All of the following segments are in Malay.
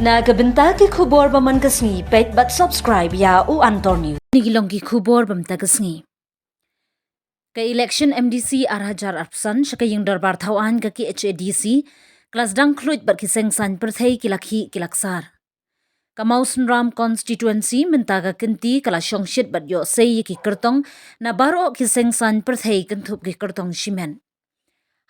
Nagabenta ki khubor baman kasngi pet but subscribe ya u Antor News. Nigilong ki khubor bamta kasngi. Ka election MDC Arhajar Arpsan shakaying darbar thawan ka ki HADC kelas dang khluit bat kiseng san perthai kilakhi kilaksar. Kamausun Ram constituency mentaga kinti kala shongshit bat yo sei ki kertong na baro kiseng san perthai kentup ki kertong shimen.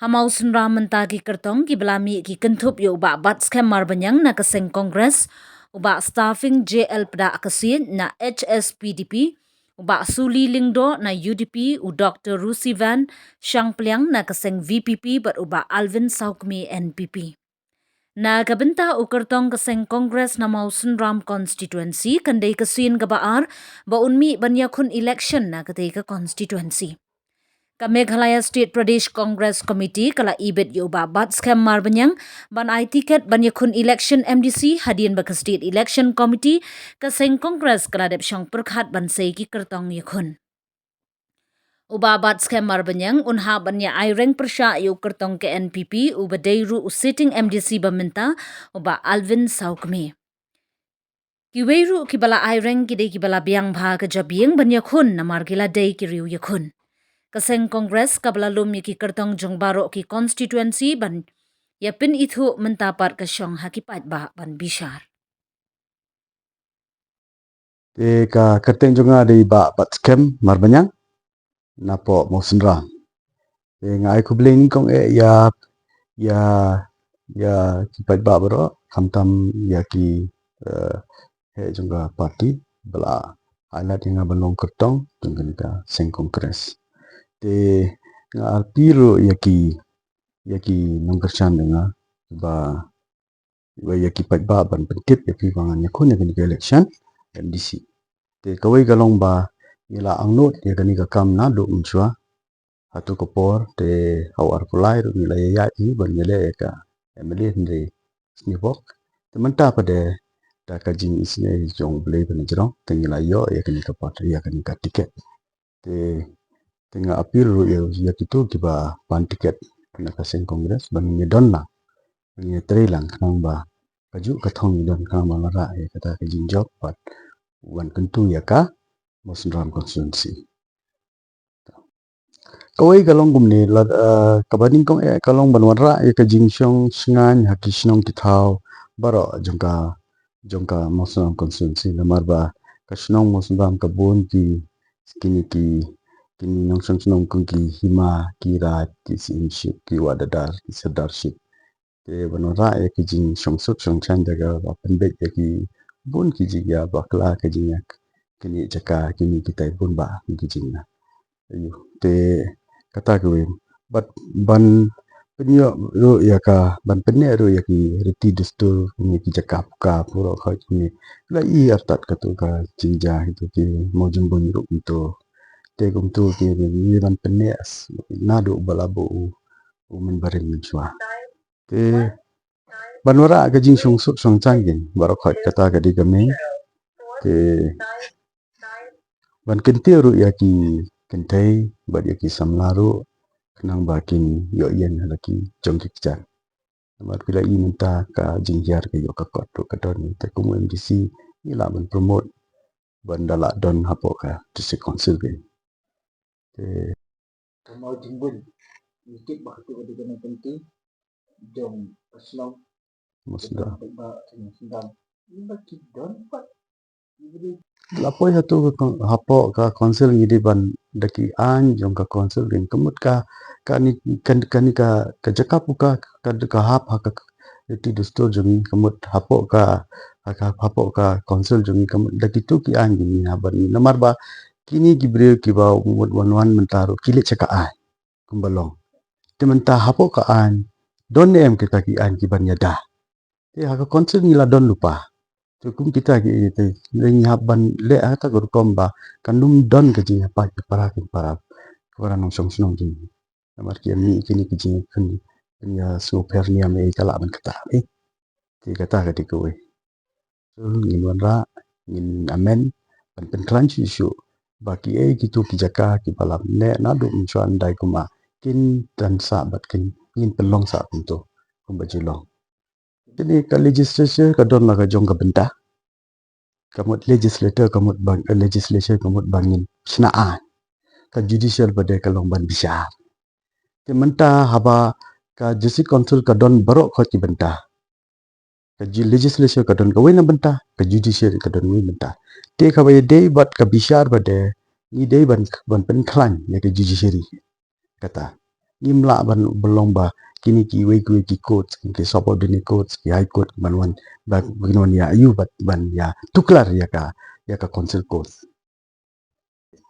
Hamausun Ram mentagi kertong ki belami ki kentup yo ba bat scam marbanyang na kaseng kongres uba staffing JL pada akasin na HSPDP uba Suli Lingdo na UDP u Dr. Rusi Van Shangpliang na kaseng VPP bat uba Alvin Saukmi NPP. Na kabenta u kertong kaseng kongres na Mausun Ram constituency kandai kasin gabaar ba unmi banyakun election na katay ka constituency. Ka Meghalaya State Pradesh Congress Committee kala ibet yo ba bat scam marbanyang ban ai tiket banyakun election MDC hadian ba ka State Election Committee ka seng Congress kala dep syang perkhat ban sei ki kertong yakun. Uba bat scam marbanyang unha banya ai reng persya yo kertong ke NPP uba deiru sitting MDC baminta uba Alvin Saukmi. Kiweru kibala ai reng kidei kibala biang bha ka jabing banyakun na margila dei kiriu yakun. Kaseng Kongres kablalum yaki kertong jongbaro ki constituency ban yapin itu mentapar kasyong hakipat ba ban bishar. Ka kerteng jonga di ba bat scam marbanyang napo Mausun Ram. Ngai ku bling kong ya kipat ba bro kamtam yaki he jonga parti bela alat yang balong kertong jonga ka seng kongres. Te nga piro yaki nongkerchan denga ba yaki pat ba ban pentip yaki bangan yakun yaki election MDC. Te kawai galong ba ila angnot ya kani ka kam na do unchua hatu kopor te hawar pulai ru nila ya ban yele ka emily hndre snibok te menta pada ta ka jing isne jong blei ban jero te nila yo ya kani ka pat ya kani ka tiket te tengah apil ru ya kitu kiba pan tiket na kaseng kongres ban ni donna ni trelang kanang ba kaju kathong don kanang ba lara ya kata ka jinjok pat wan kentu ya ka Mausun Ram constituency. Kawai galong gumni kabaning kong kalong banwara ya ka jingsyong sngan haki snong kithau baro jongka Mausun Ram constituency lamar ba ka snong Mausun Ram kabun ki kini nong snong kong ki hima ki rat ki sinship ki wadadar ki sadarship te banwara ya ki jing songsut songchan jaga ba penbet ya ki bun ki jiga bakla ka jinyak kini jaka kini kita pun ba ki jingna ayu te kata ke bat ban penyo ro ya ka ban penne ro ya ki reti dustur ni ki jaka ka puro kha ni la i artat ka tu ka jinja itu ki mo jumbun ro itu te gum tu ki ni ban penne nadu balabu men baring menchua te banwara ka jing song sut song changin baro khat kata ka di game te ban kente ru ya ki kentai bad ya ki samlaru kenang bakin yo yen laki jong ki jan mar pila i minta ka jingjar ke yo ka kot ka don te kum MDC ila ban promote ban dala don hapo ka district council bin te mau jimbun ikit ba tu di kana penting jong aslaw musda ba sedang ni ba ki don pat lapoi satu hapo ka council ngidi ban daki an jong ka council bin kemut ka ni ka jakap ka hap ha ka ti dustur jong kemut hapo ka council jong kemut daki tu ki an gini na ban namar ba kini gibre ki ba umut wan mentaru kilit caka an kumbalong te menta hapo ka an don em kita ki an ki ban yada te ha ka council ngila don lupa Tukum kita ki itu lengi haban le ata gor komba kanum don ke jing apa para para nong song song jing amar ki ni kini ki jing kan ya so pernia me kala ban kata ti kata ka di kowe so ngin wanra ngin amen ban pen klanchi shu baki gitu ki jaka ki balam ne nadu mencuan dai kuma kin dan sabat kin ngin pelong sa untuk kumbajulong Jadi ka legislature ka don la ka jong ka benta. Kamut legislator kamut bang legislature kamut bangin senaan. Ka judicial pada kalong ban bisyar. Ti menta haba ka justice council ka don barok ko ti benta. Ka legislature ka don ka wena benta, ka judiciary ka don wena benta. Te ka bay day bat ka bisyar pada ni day ban pen klan ya ka judiciary kata. Ni mla ban belong ba kini ki wei ki court ki subordinate court ki high court ban ya ayu bat ban ya tuklar ya ka council court.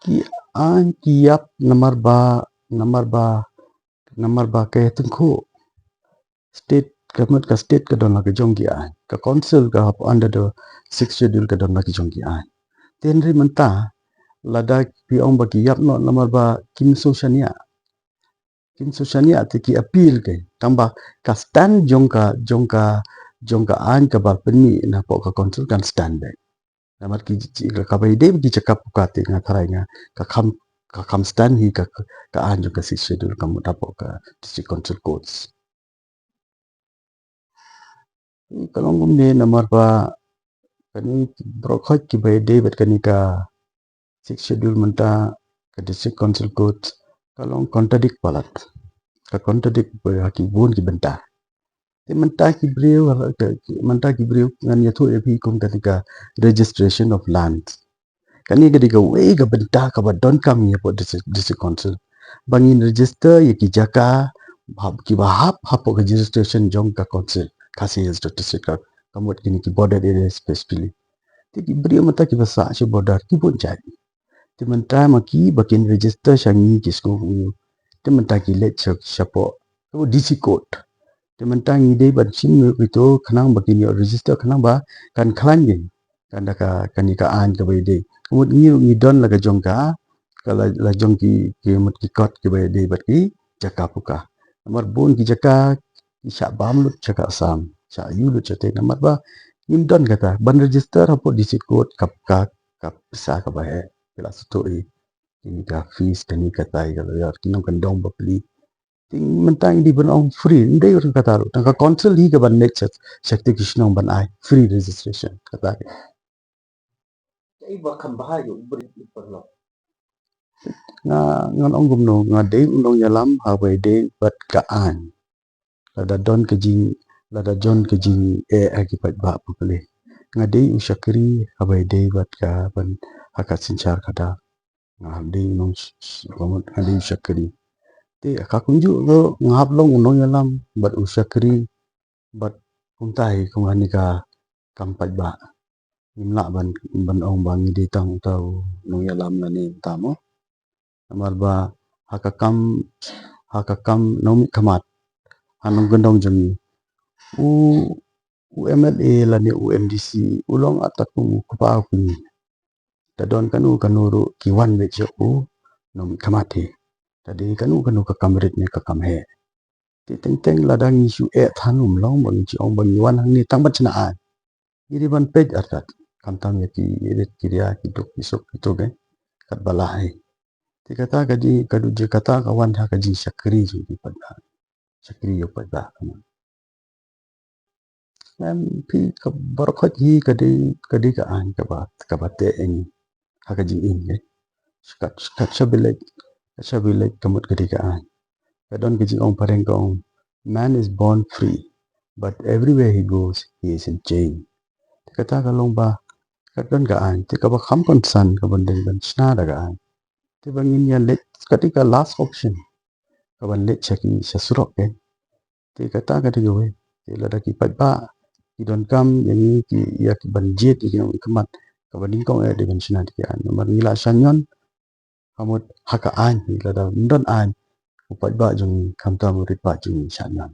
Ki an kiap nomor ba ke tengku state government ka state ka don la ka jong ki an ka council ka under the 6th schedule ka don la ki jong ki an tenri menta lada pi ong ba ki yap no nomor ba kim sosiania te ki appeal ke tamba ka stand jong ka an ka ba penmi na po ka council kan stand back nomor ki ka bai de ki cakap ka te nga tharai nga ka kam stand hi ka an jong ka 6th schedule ka mutapo ka district council courts. Kalau ngumne nomor ba kani brokhot ki bai de bet kani ka 6th schedule menta ka district council court kalau contradict palat ka contradict ba ki bun ki benta te menta ki breu ngan ya thu epi kum ka registration of land kani ka we ka benta ka ba don kam ya po district council bangin register ya ki jaka ki ba hap ka registration jong ka council kasi is district ka kamut kini ki border area specifically te ki breu mata ki ba sa shi border ki bon jadi te menta ma ki bakin register shangi ki sko te menta ki let chapo to DC code te menta ngi dei ban chin itu khanang bakin yo register khanang ba kan khlan ye kan da ka kani ka an ka bai dei mut ngi don la ka jong ka la jong ki mut ki kot ki bai dei bat ki jaka puka nomor bun ki jaka ki sha bam lut jaka sam sha yu lut chate nomor ba nim don kata ban register hapo DC code kap sa ka ba hai pela story ini ka fees kani kata kalau ya kinong kan dong bapli ting mentang di ban ong free ndai orang kata ru tang ka council hi ka ban net shakti kishnong ban ai free registration kata Iba kan bahayo beri perlo. ngan ong gumno nga dei undong yalam ha bai dei bat ka an lada don ka jing lada jon ka jing akibat ba pule nga dei ushakri ha bai dei bat ka ban hakat sinchar kata ngadi nong komot ngadi ushakri te kakunju go ngap long unong yalam bat ushakri bat puntai kungani ka kampat ba imla ban ong bangi di tang tau nong yalam nani tamo amal ba hakakam nomi kamat anong gendong jemi UMLA lani UMDC ulong ataku kupa kunyi tadon kanuru kiwan bejo nomi kamati tadi kanu ka kamrit ni ka kamhe ti teng ladang isu thanum long bang chi ong bang wan hang ni tang bachnaan iri ban pej artat kamtam ya ki irit kiria ki duk isuk itu ge kat balai ti kata kadi kadu je kata kawan ha kaji syakri ju di pada syakri yo pada dan pi ka barokhat hi kadi ka an ka bate eng ha kaji in ge kat shabilek kamut kadi ka an kadon kaji ong pareng kong man is born free but everywhere he goes he is in chain kata kalong ba kadon ka an ti ka ba kham kon san ka ban den ban sna daga an ti bangin ya let ketika last option ka ban let chaki sasurok ke ti kata ka ti we ti lada ki pat ba ki don kam yang ki ya ki ban jet ki no kemat ka ban kong de ban sna ti an nomor ngila sanyon kamut haka an lada ndon an upat ba jung kamta murid ba jung sanyon